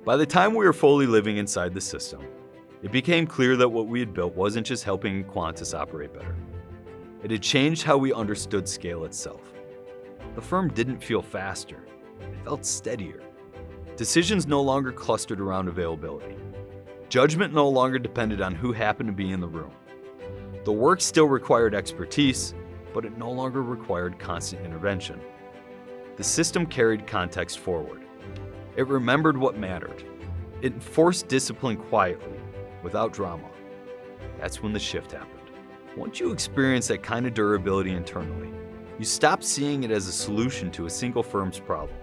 By the time we were fully living inside the system, it became clear that what we had built wasn't just helping Quantus operate better. It had changed how we understood scale itself. The firm didn't feel faster, it felt steadier. Decisions no longer clustered around availability. Judgment no longer depended on who happened to be in the room. The work still required expertise, but it no longer required constant intervention. The system carried context forward. It remembered what mattered. It enforced discipline quietly, without drama. That's when the shift happened. Once you experience that kind of durability internally, you stop seeing it as a solution to a single firm's problem.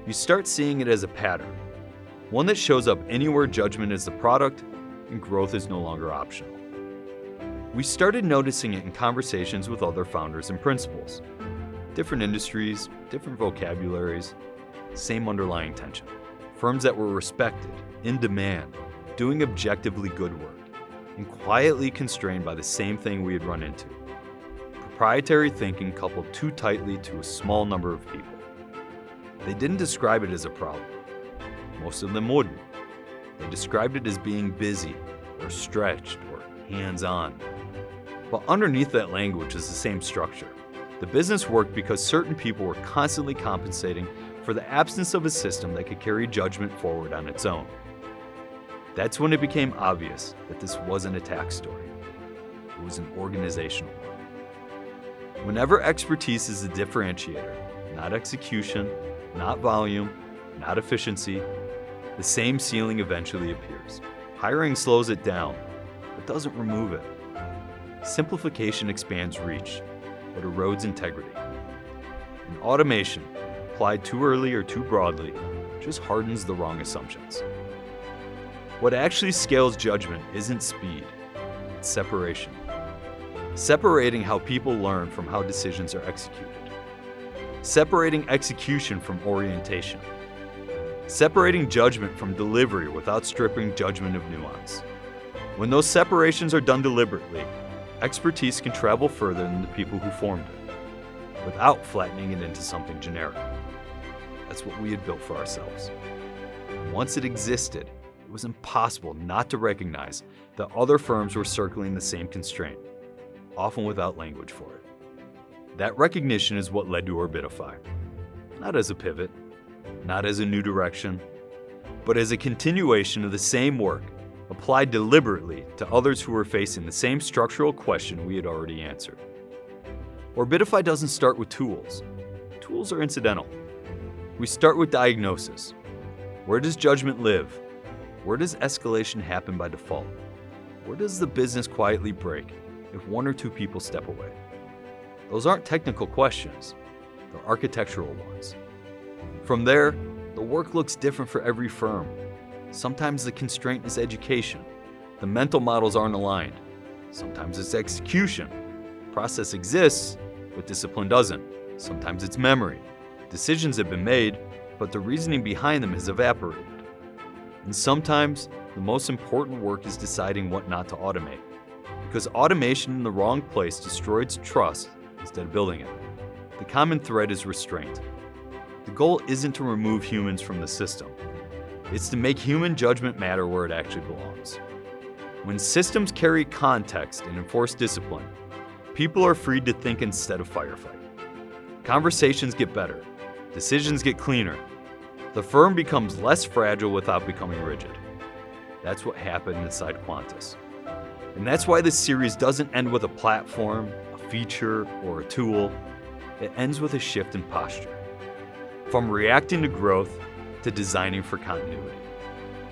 You start seeing it as a pattern, one that shows up anywhere judgment is the product and growth is no longer optional. We started noticing it in conversations with other founders and principals. Different industries, different vocabularies, same underlying tension. Firms that were respected, in demand, doing objectively good work, and quietly constrained by the same thing we had run into. Proprietary thinking coupled too tightly to a small number of people. They didn't describe it as a problem. Most of them wouldn't. They described it as being busy, or stretched, or hands-on. But underneath that language is the same structure. The business worked because certain people were constantly compensating for the absence of a system that could carry judgment forward on its own. That's when it became obvious that this wasn't a tax story. It was an organizational one. Whenever expertise is the differentiator, not execution, not volume, not efficiency, the same ceiling eventually appears. Hiring slows it down, but doesn't remove it. Simplification expands reach, but erodes integrity. And automation, applied too early or too broadly, just hardens the wrong assumptions. What actually scales judgment isn't speed, it's separation. Separating how people learn from how decisions are executed. Separating execution from orientation. Separating judgment from delivery without stripping judgment of nuance. When those separations are done deliberately, expertise can travel further than the people who formed it, without flattening it into something generic. That's what we had built for ourselves. And once it existed, it was impossible not to recognize that other firms were circling the same constraint, often without language for it. That recognition is what led to Orbitify. Not as a pivot, not as a new direction, but as a continuation of the same work applied deliberately to others who were facing the same structural question we had already answered. Orbitify doesn't start with tools. Tools are incidental. We start with diagnosis. Where does judgment live? Where does escalation happen by default? Where does the business quietly break if one or two people step away? Those aren't technical questions, they're architectural ones. From there, the work looks different for every firm. Sometimes the constraint is education. The mental models aren't aligned. Sometimes it's execution. Process exists, but discipline doesn't. Sometimes it's memory. Decisions have been made, but the reasoning behind them has evaporated. And sometimes, the most important work is deciding what not to automate. Because automation in the wrong place destroys trust instead of building it. The common thread is restraint. The goal isn't to remove humans from the system. It's to make human judgment matter where it actually belongs. When systems carry context and enforce discipline, people are freed to think instead of firefight. Conversations get better. Decisions get cleaner. The firm becomes less fragile without becoming rigid. That's what happened inside Quantus. And that's why this series doesn't end with a platform, a feature, or a tool. It ends with a shift in posture. From reacting to growth to designing for continuity.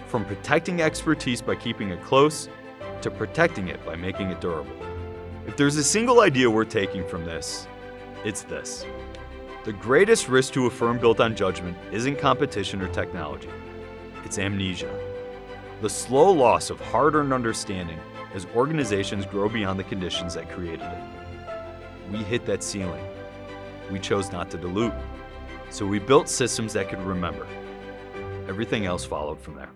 From protecting expertise by keeping it close to protecting it by making it durable. If there's a single idea we're taking from this, it's this. The greatest risk to a firm built on judgment isn't competition or technology. It's amnesia. The slow loss of hard-earned understanding as organizations grow beyond the conditions that created it. We hit that ceiling. We chose not to dilute. So we built systems that could remember. Everything else followed from there.